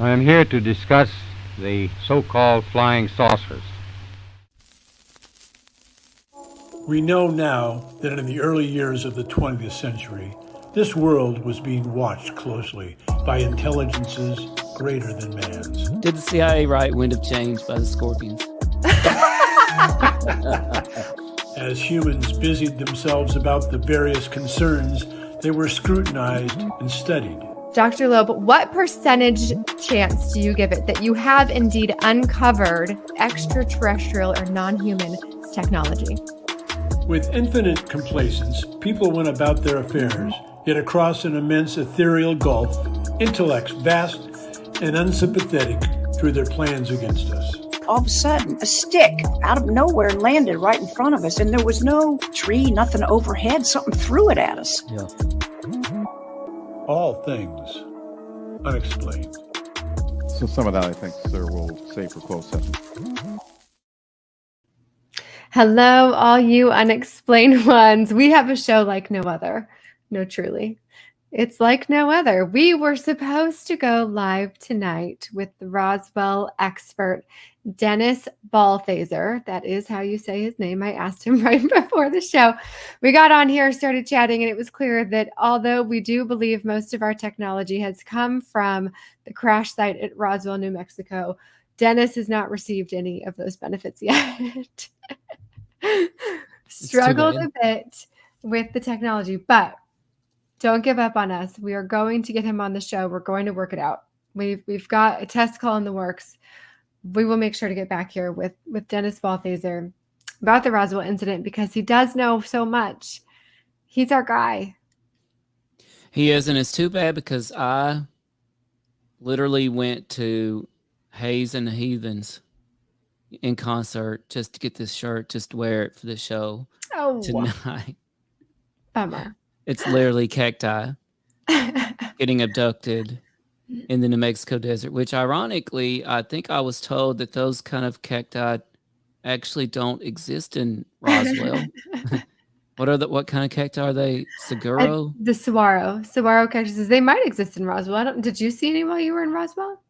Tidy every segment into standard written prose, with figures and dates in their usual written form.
I am here to discuss the so-called flying saucers. We know now that in the early years of the 20th century, this world was being watched closely by intelligences greater than man's. Did the CIA write Wind of Change by the Scorpions? As humans busied themselves about the various concerns, they were scrutinized and studied. Dr. Loeb, what percentage chance do you give it that you have indeed uncovered extraterrestrial or non-human technology? With infinite complacence, people went about their affairs, yet across an immense ethereal gulf, intellects vast and unsympathetic drew their plans against us. All of a sudden, a stick out of nowhere landed right in front of us, and there was no tree, nothing overhead. Something threw it at us. Yeah. All things unexplained. So some of that, I think, sir, we'll save for closed session. Hello, all you unexplained ones. We have a show like no other. No, truly. It's like no other. We were supposed to go live tonight with the Roswell expert, Dennis Balthaser. That is how you say his name. I asked him right before the show. We got on here, started chatting, and it was clear that although we do believe most of our technology has come from the crash site at Roswell, New Mexico, Dennis has not received any of those benefits yet. Struggled a bit with the technology, but don't give up on us. We are going to get him on the show. We're going to work it out. We've got a test call in the works. We will make sure to get back here with Dennis Balthaser about the Roswell incident because he does know so much. He's our guy. He is, and it's too bad because I literally went to Hayes and the Heathens in concert just to get this shirt, just to wear it for the show tonight. Bummer. It's literally cacti getting abducted in the New Mexico desert, which ironically, I think I was told that those kind of cacti actually don't exist in Roswell. What kind of cacti are they? Saguaro? The saguaro cactuses. They might exist in Roswell. Did you see any while you were in Roswell?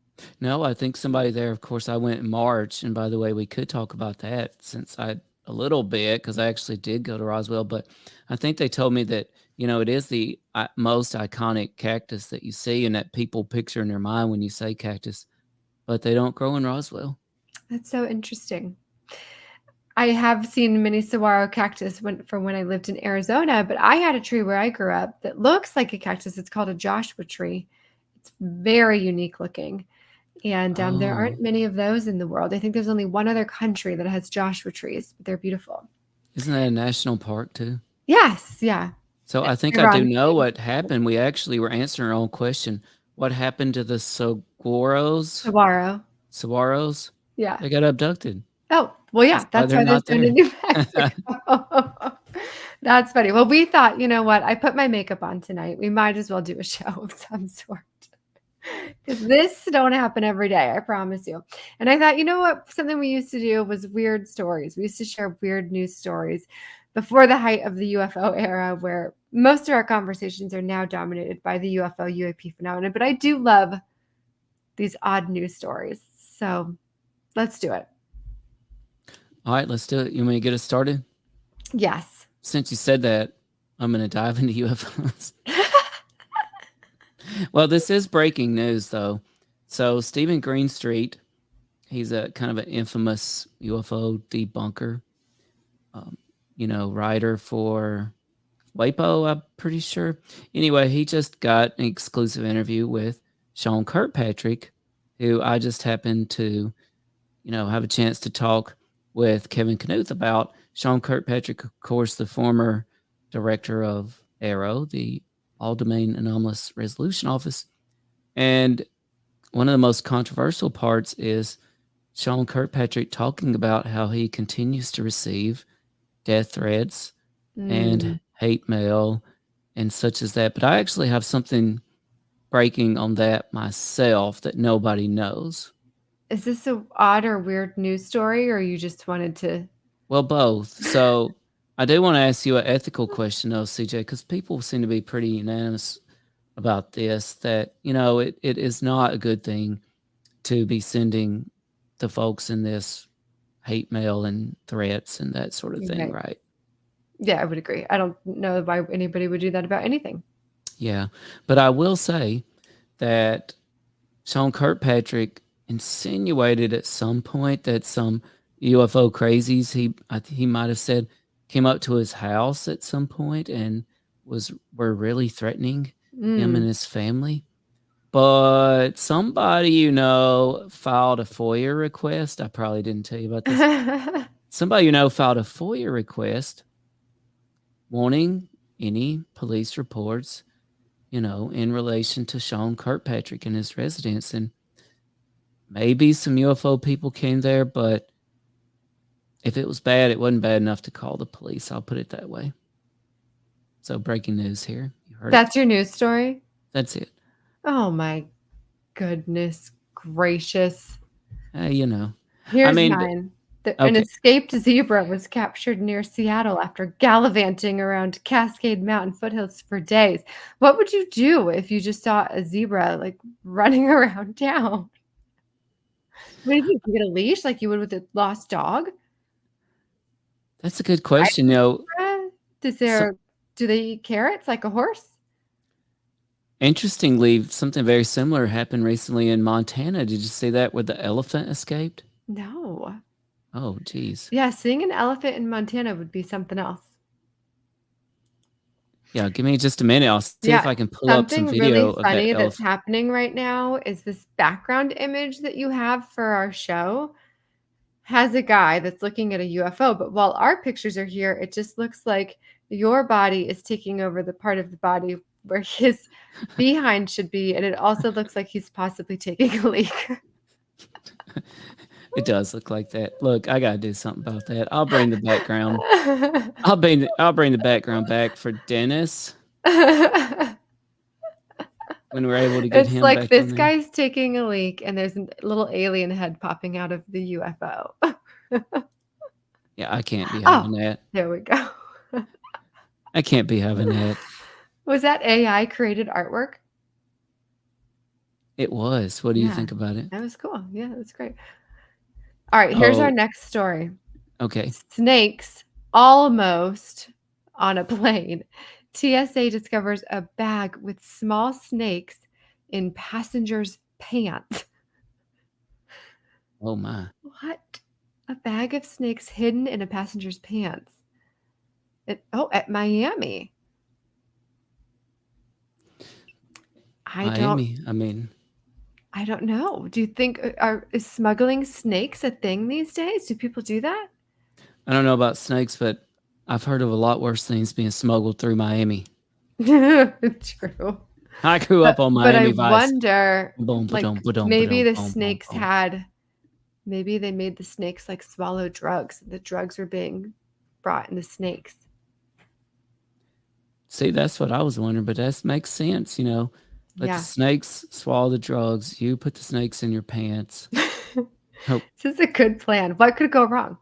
No, I think somebody there. Of course, I went in March, and by the way, we could talk about that since a little bit because I actually did go to Roswell, but I think they told me that it is the most iconic cactus that you see and that people picture in their mind when you say cactus, but they don't grow in Roswell. That's so interesting. I have seen many saguaro cactus from when I lived in Arizona, but I had a tree where I grew up that looks like a cactus. It's called a Joshua tree. It's very unique looking. And there aren't many of those in the world. I think there's only one other country that has Joshua trees, but they're beautiful. Isn't that a national park too? Yes, yeah. So I think I do know what happened. We actually were answering our own question. What happened to the saguaros? Saguaros? Yeah. They got abducted. Oh, well, yeah. That's why they're in New Mexico. That's funny. Well, we thought, you know what? I put my makeup on tonight. We might as well do a show of some sort. Because this don't happen every day, I promise you. And I thought, you know what? Something we used to do was weird stories. We used to share weird news stories before the height of the UFO era, where most of our conversations are now dominated by the UFO UAP phenomenon. But I do love these odd news stories. So let's do it. All right, let's do it. You want me to get us started? Yes. Since you said that, I'm going to dive into UFOs. Well, this is breaking news, though. So Stephen Greenstreet, he's a kind of an infamous UFO debunker, writer for WAPO, I'm pretty sure. Anyway, he just got an exclusive interview with Sean Kirkpatrick, who I just happened to, have a chance to talk with Kevin Knuth about. Sean Kirkpatrick, of course, the former director of AARO, the All-Domain Anomalous Resolution Office. And one of the most controversial parts is Sean Kirkpatrick talking about how he continues to receive death threats and hate mail and such as that. But I actually have something breaking on that myself that nobody knows. Is this an odd or weird news story, or you just wanted to? Well, both. So I do want to ask you an ethical question, though, CJ, because people seem to be pretty unanimous about this, that, it is not a good thing to be sending the folks in this hate mail and threats and that sort of thing, right? Yeah, I would agree. I don't know why anybody would do that about anything. Yeah. But I will say that Sean Kirkpatrick insinuated at some point that some UFO crazies, he might have said, came up to his house at some point and were really threatening him and his family. But somebody, filed a FOIA request. I probably didn't tell you about this. Somebody, filed a FOIA request wanting any police reports, in relation to Sean Kirkpatrick and his residence. And maybe some UFO people came there, but if it was bad, it wasn't bad enough to call the police. I'll put it that way. So breaking news here. You heard That's your news story? That's it. Oh my goodness gracious. Here's mine. An okay. escaped zebra was captured near Seattle after gallivanting around Cascade Mountain foothills for days. What would you do if you just saw a zebra like running around town? What do you do? You get a leash like you would with a lost dog? That's a good question. Do they eat carrots like a horse? Interestingly, something very similar happened recently in Montana. Did you see that where the elephant escaped? No. Oh, geez. Yeah, seeing an elephant in Montana would be something else. Yeah, give me just a minute. I'll see if I can pull up some video really of that funny that's elephant. happening right now is this background image that you have for our show has a guy that's looking at a UFO, but while our pictures are here, it just looks like your body is taking over the part of the body where his behind should be, and it also looks like he's possibly taking a leak. It does look like that. Look, I gotta do something about that. I'll bring the background. I'll bring the background back for Dennis when we're able to get him like back this on there. guy's taking a leak, and there's a little alien head popping out of the UFO. Yeah, I can't be having that. There we go. I can't be having that. Was that AI created artwork? It was. What do you think about it? That was cool. Yeah, that's great. All right, here's our next story. Okay. Snakes almost on a plane. TSA discovers a bag with small snakes in passengers' pants. Oh, my. What? A bag of snakes hidden in a passenger's pants. At Miami. I don't know. Do you think is smuggling snakes a thing these days? Do people do that? I don't know about snakes, but I've heard of a lot worse things being smuggled through Miami. True. I grew up on Miami Vice. But I wonder, maybe the snakes maybe they made the snakes like swallow drugs. The drugs were being brought in the snakes. See, that's what I was wondering, but that makes sense, Let the snakes swallow the drugs. You put the snakes in your pants. This is a good plan. What could go wrong?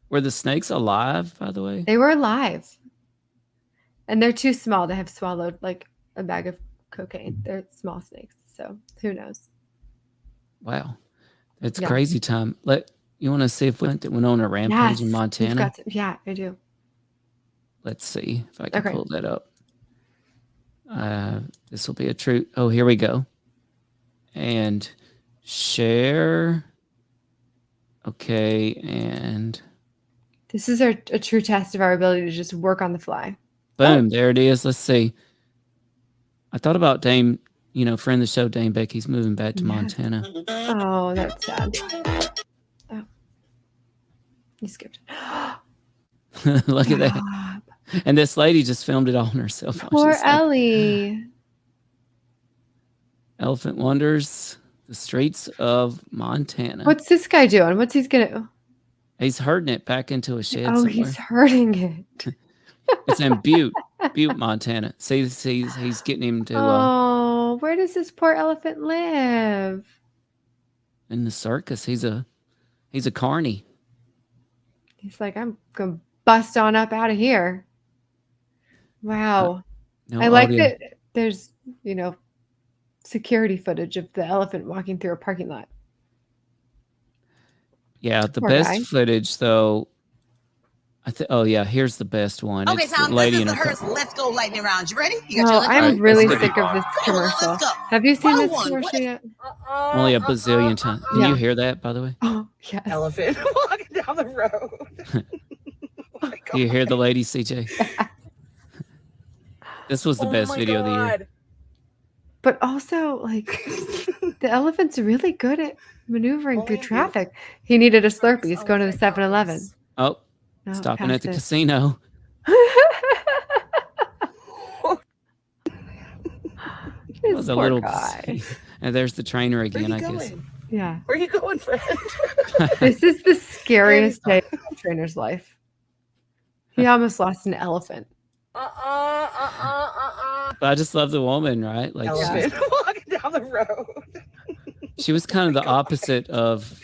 Were the snakes alive, by the way? They were alive. And they're too small to have swallowed like a bag of cocaine. They're small snakes. So who knows? Wow. It's crazy time. You want to see if we went on a rampage in Montana? I do. Let's see if I can pull that up. This will be a true. Oh, here we go. And share. Okay, and this is a true test of our ability to just work on the fly. Boom, there it is. Let's see. I thought about Dame, friend of the show, Dame Becky's moving back to Montana. Oh, that's sad. Oh, you skipped it. Look at that. And this lady just filmed it all on herself. Poor Ellie. Elephant wanders the streets of Montana. What's this guy doing? What's he's going to do? He's herding it back into a shed somewhere. He's herding it. It's in Butte, Montana. See, he's getting him to... where does this poor elephant live? In the circus. He's a carny. He's like, I'm going to bust on up out of here. Wow. I like that there's, security footage of the elephant walking through a parking lot. Yeah, the Poor best guy. footage though. Oh yeah, here's the best one. Okay, It's the Tom, this lady is in the her Hearst Let's Go lightning round. You ready? You got No, your liquor? I'm Alright, really let's do it. sick of this Come on, commercial. let's go. Have you seen Roll this one. commercial yet? only a bazillion times. Can Yeah. you hear that, by the way? Oh, yes. Elephant walking down the road. Do you hear the lady, CJ? This was the best video of the year. But also, like, the elephant's really good at maneuvering through traffic. He needed a Slurpee. He's going to the 7-Eleven. Oh, No, stopping at the past it. casino. This Was a poor little guy. And there's the trainer Where again, you I going? guess. Yeah. Where you going, friend? This is the scariest day of the trainer's life. He almost lost an elephant. But I just love the woman, right? Like Elephant walking down the road. she was kind of the opposite of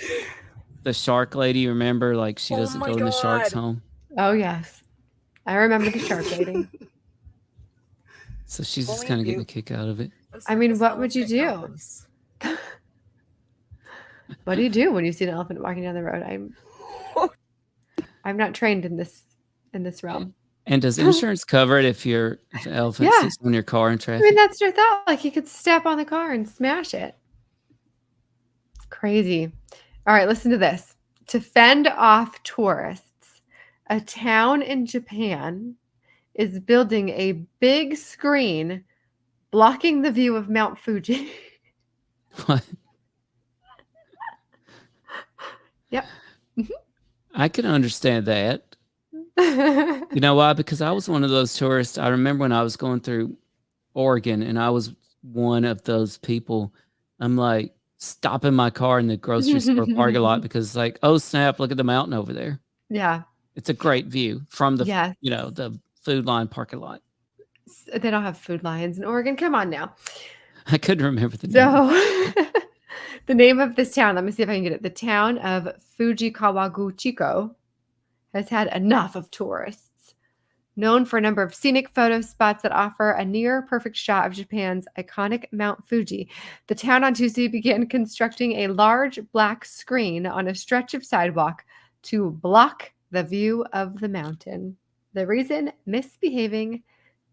the shark lady. Remember, like she doesn't go in the shark's home. Oh, yes. I remember the shark lady. So she's just kind of getting a kick out of it. I mean, what would you do? What do you do when you see an elephant walking down the road? I'm not trained in this realm. And does insurance cover it if an elephant Yeah. sits on your car in I traffic? mean, that's your thought. Like, he could step on the car and smash it. It's crazy. All right, listen to this. To fend off tourists, a town in Japan is building a big screen blocking the view of Mount Fuji. What? Yep. I can understand that. You know why? Because I was one of those tourists. I remember when I was going through Oregon and I was one of those people. I'm like stopping my car in the grocery store parking lot because it's like, oh snap, look at the mountain over there. Yeah. It's a great view from the Yes. the Food Line parking lot. They don't have food lions in Oregon. Come on now. I couldn't remember the name. So the name of this town, let me see if I can get it. The town of Fujikawaguchiko has had enough of tourists. Known for a number of scenic photo spots that offer a near perfect shot of Japan's iconic Mount Fuji, the town on Tuesday began constructing a large black screen on a stretch of sidewalk to block the view of the mountain. The reason? Misbehaving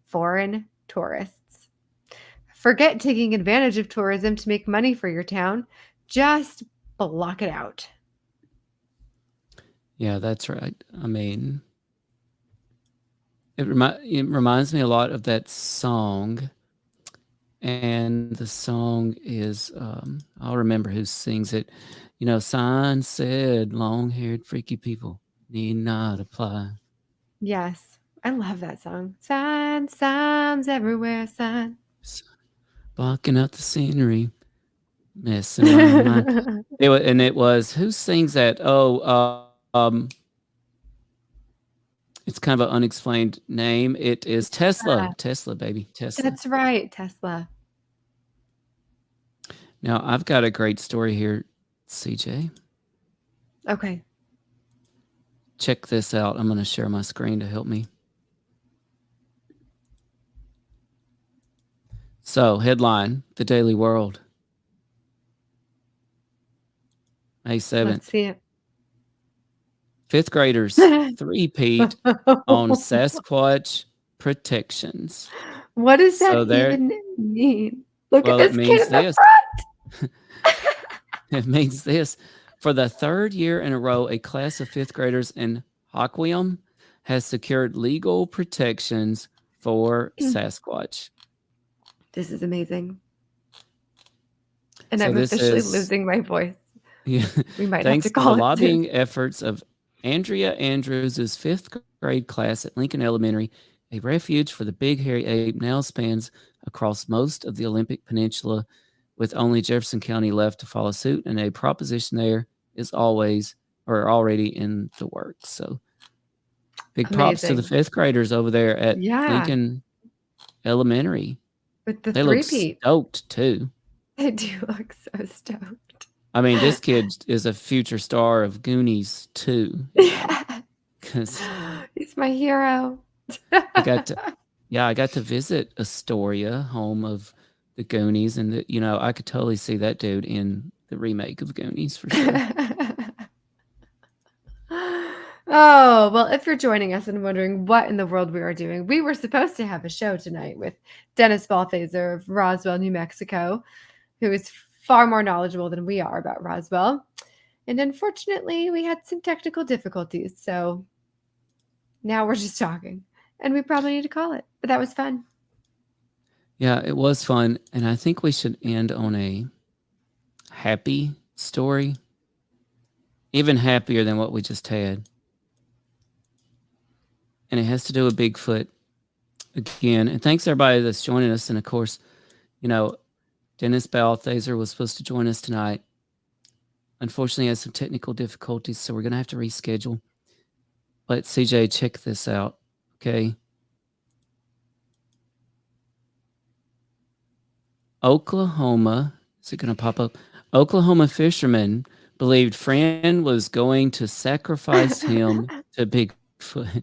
foreign tourists. Forget taking advantage of tourism to make money for your town. Just block it out. Yeah, that's right. I mean, it reminds me a lot of that song. And the song is, I'll remember who sings it. You know, sign said, long-haired freaky people need not apply. Yes, I love that song. Signs everywhere, sign. Blocking out the scenery, messing around mine. It was, who sings that? It's kind of an unexplained name. It is Tesla. Tesla, baby. Tesla. That's right, Tesla. Now, I've got a great story here, CJ. Okay. Check this out. I'm going to share my screen to help me. So, headline, The Daily World. May 7th. Let's see it. Fifth graders three-peat on Sasquatch protections. What does that So there- even mean? Look Well, at it this kid means in the this. front. It means this. For the third year in a row, a class of fifth graders in Hoquiam has secured legal protections for Sasquatch. This is amazing. And So I'm this officially is- losing my voice. Yeah. We might Thanks have to to the call it. lobbying efforts of Andrea Andrews' fifth grade class at Lincoln Elementary, a refuge for the big hairy ape now spans across most of the Olympic Peninsula, with only Jefferson County left to follow suit, and a proposition there is already in the works. So big props to the Amazing. fifth graders over there at Yeah. Lincoln Elementary. With the They look three-peat. stoked too. They do look so stoked. I mean, this kid is a future star of Goonies too. Yeah. 'Cause He's my hero. I got to visit Astoria, home of the Goonies, and I could totally see that dude in the remake of Goonies for sure. Oh, well, if you're joining us and wondering what in the world we are doing, we were supposed to have a show tonight with Dennis Balthaser of Roswell, New Mexico, who is far more knowledgeable than we are about Roswell. And unfortunately, we had some technical difficulties, so now we're just talking. And we probably need to call it, but that was fun. Yeah, it was fun, and I think we should end on a happy story, even happier than what we just had. And it has to do with Bigfoot again. And thanks everybody that's joining us. And of course, Dennis Balthaser was supposed to join us tonight. Unfortunately, has some technical difficulties, so we're going to have to reschedule. But CJ, check this out, okay? Oklahoma, is it going to pop up? Oklahoma fisherman believed friend was going to sacrifice him to Bigfoot.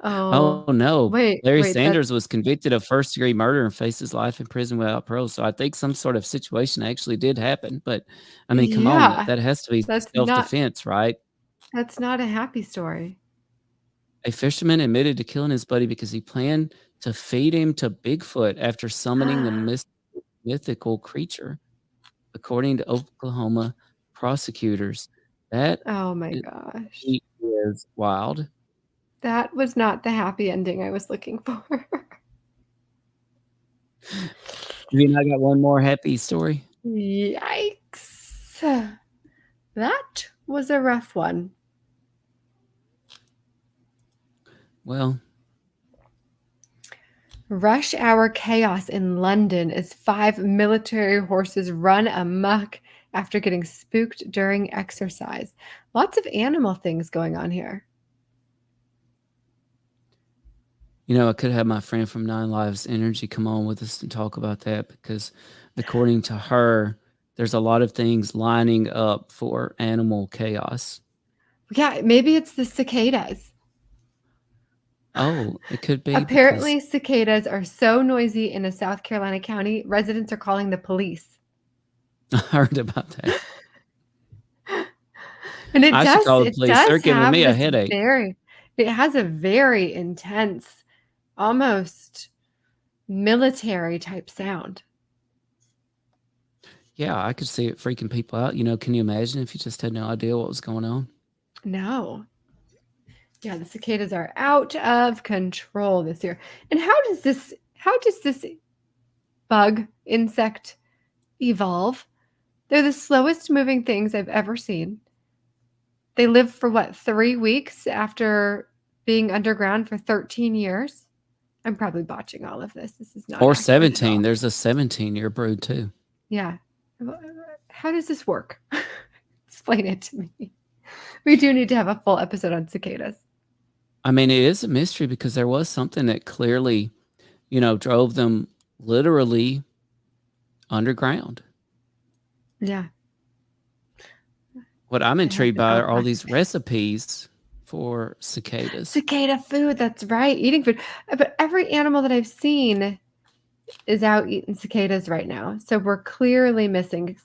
Oh no. Wait, Larry wait, Sanders was convicted of first-degree murder and faces life in prison without parole. So I think some sort of situation actually did happen. But I mean, come on, yeah, that has to be that's self-defense, right? That's not a happy story. A fisherman admitted to killing his buddy because he planned to feed him to Bigfoot after summoning the mythical creature, according to Oklahoma prosecutors. That Oh my gosh. is wild. That was not the happy ending I was looking for. You know, I got one more happy story. Yikes. That was a rough one. Well, rush hour chaos in London as 5 military horses run amok after getting spooked during exercise. Lots of animal things going on here. I could have my friend from Nine Lives Energy come on with us and talk about that because according to her, there's a lot of things lining up for animal chaos. Yeah, maybe it's the cicadas. Oh, it could be. Apparently, cicadas are so noisy in a South Carolina county, residents are calling the police. I heard about that. And it I does, should call the police. They're giving me a headache. It has a very intense, almost military type sound. Yeah, I could see it freaking people out. Can you imagine if you just had no idea what was going on? No. Yeah, the cicadas are out of control this year. And how does this bug insect evolve? They're the slowest moving things I've ever seen. They live for 3 weeks after being underground for 13 years? I'm probably botching all of this. This is not. Or 17. There's a 17-year brood too. Yeah. How does this work? Explain it to me. We do need to have a full episode on cicadas. I mean, it is a mystery because there was something that clearly, drove them literally underground. Yeah. What I'm intrigued by are all these recipes for cicadas. Cicada food, that's right. Eating food. But every animal that I've seen is out eating cicadas right now. So we're clearly missing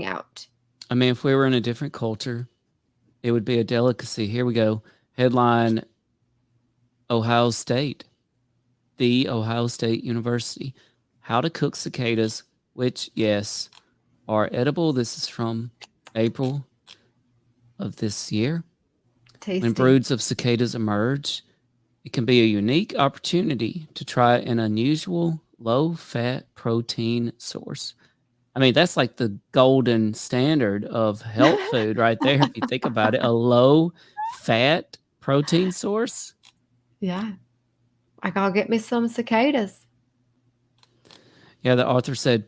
out. I mean, if we were in a different culture, it would be a delicacy. Here we go. Headline, Ohio State. The Ohio State University. How to cook cicadas, which, yes, are edible. This is from April of this year. Tasty. When broods of cicadas emerge, it can be a unique opportunity to try an unusual low-fat protein source. I mean, that's like the golden standard of health food right there, if you think about it. A low-fat protein source. Yeah. I gotta get me some cicadas. Yeah, the author said,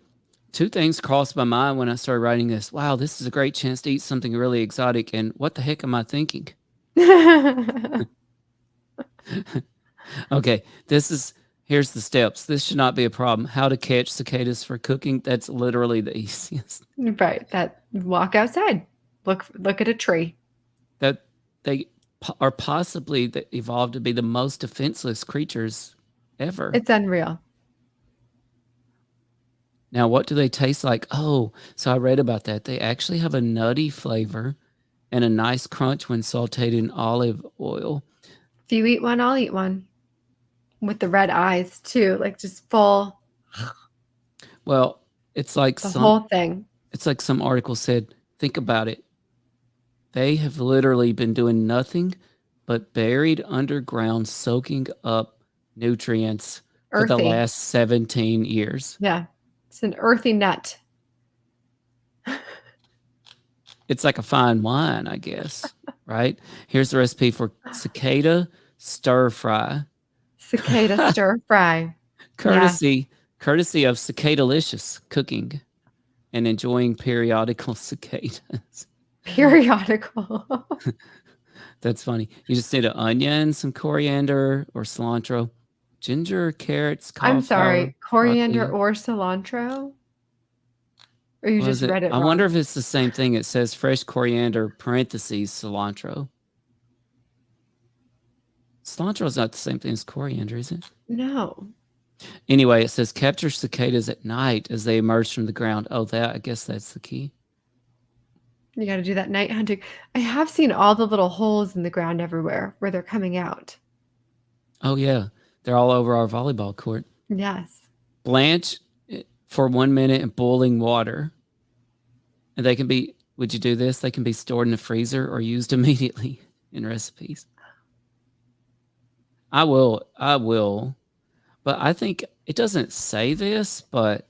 2 things crossed my mind when I started writing this. Wow, this is a great chance to eat something really exotic. And what the heck am I thinking? Okay, here's the steps. This should not be a problem. How to catch cicadas for cooking. That's literally the easiest. Right. Walk outside. Look at a tree. That they are possibly evolved to be the most defenseless creatures ever. It's unreal. Now, what do they taste like? Oh, so I read about that. They actually have a nutty flavor and a nice crunch when sauteed in olive oil. If you eat one, I'll eat one. With the red eyes, too. Like just full. Well, it's like The whole thing. It's like some article said, think about it. They have literally been doing nothing but buried underground, soaking up nutrients for the Earthy. last 17 years. Yeah. It's an earthy nut. It's like a fine wine, I guess, right? Here's the recipe for cicada stir fry. Cicada stir fry. Courtesy of Cicadalicious cooking and enjoying periodical cicadas. Periodical. That's funny. You just need an onion, some coriander or cilantro, ginger, carrots, I'm sorry, cauliflower, coriander broccoli. or cilantro? Or you What just is it? read it I wrong? wonder if it's the same thing. It says fresh coriander, parentheses, cilantro. Cilantro is not the same thing as coriander, is it? No. Anyway, it says capture cicadas at night as they emerge from the ground. Oh, I guess that's the key. You got to do that night hunting. I have seen all the little holes in the ground everywhere where they're coming out. Oh, yeah. They're all over our volleyball court. Yes. Blanch for 1 minute in boiling water. And they can be, would you do this? They can be stored in the freezer or used immediately in recipes. I will. But I think it doesn't say this, but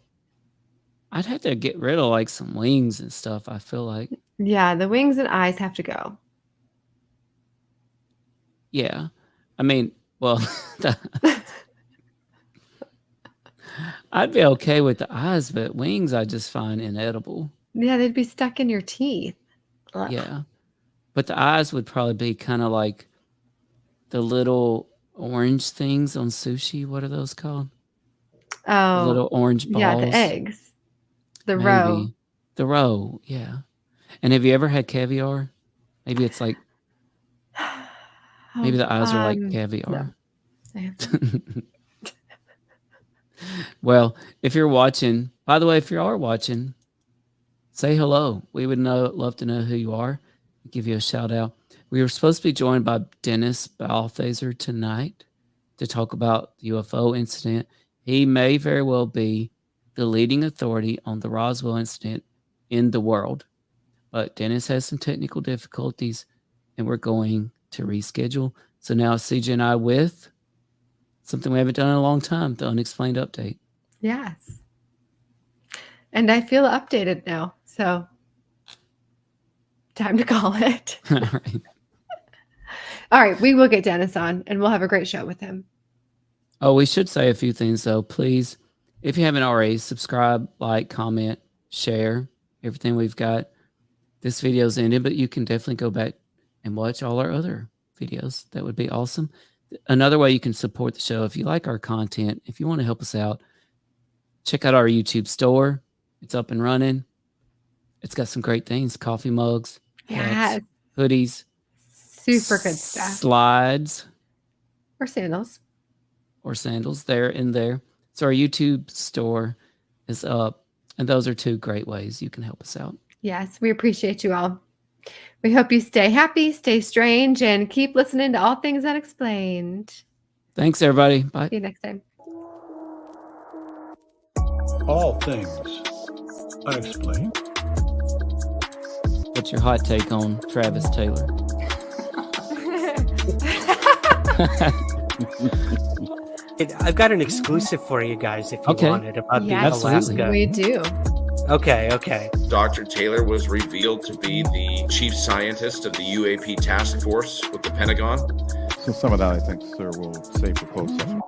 I'd have to get rid of like some wings and stuff, I feel like. Yeah, the wings and eyes have to go. Yeah. I mean, well, I'd be okay with the eyes, but wings I just find inedible. Yeah, they'd be stuck in your teeth. Ugh. Yeah. But the eyes would probably be kind of like the little orange things on sushi. What are those called? Oh, The little orange balls. yeah, the eggs. The Maybe. roe. The roe, yeah. And have you ever had caviar? Maybe it's like, maybe the eyes are like caviar. No, I haven't. Well, if you're watching, by the way, if you are watching, say hello. We would love to know who you are. Give you a shout out. We were supposed to be joined by Dennis Balthaser tonight to talk about the UFO incident. He may very well be the leading authority on the Roswell incident in the world. But Dennis has some technical difficulties, and we're going to reschedule. So now CJ and I with something we haven't done in a long time, the Unexplained update. Yes. And I feel updated now. So time to call it. All right. All right. We will get Dennis on and we'll have a great show with him. Oh, we should say a few things, though. Please, if you haven't already, subscribe, like, comment, share everything we've got. This video's ended, but you can definitely go back and watch all our other videos. That would be awesome. Another way you can support the show, if you like our content, if you want to help us out, check out our YouTube store. It's up and running. It's got some great things. Coffee mugs, hats, hoodies. Super good stuff. Slides. Or sandals. Or sandals there in there. So our YouTube store is up. And those are two great ways you can help us out. Yes, we appreciate you all. We hope you stay happy, stay strange, and keep listening to All Things Unexplained. Thanks, everybody. Bye. See you next time. All Things Unexplained. What's your hot take on Travis Taylor? I've got an exclusive for you guys if you want it about the Alaska. We do. Okay. Dr. Taylor was revealed to be the chief scientist of the UAP task force with the Pentagon. So some of that, I think, sir, will save for closed session.